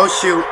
Oh shoot.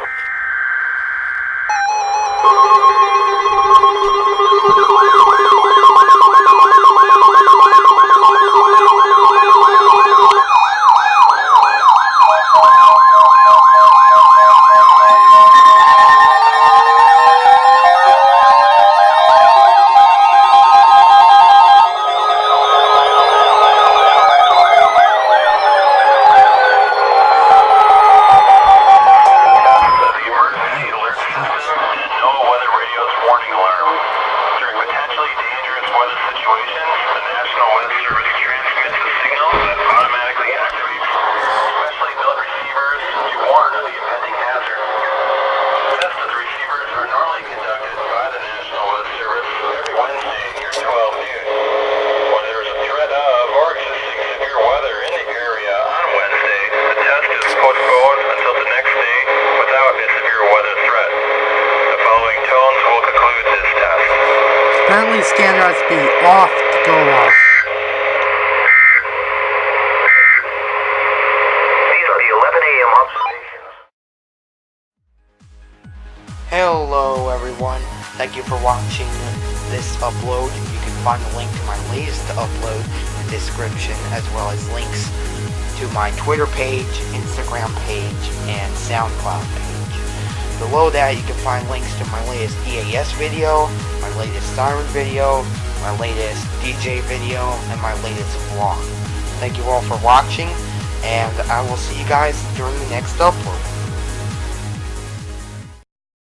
Apparently scanner has to be off to go off. These are the 11 a.m. observations. Hello everyone, thank you for watching this upload. You can find the link to my latest upload in the description, as well as links to my Twitter page, Instagram page, and SoundCloud page. Below that you can find links to my latest EAS video, my latest siren video, my latest DJ video, and my latest vlog. Thank you all for watching, and I will see you guys during the next upload.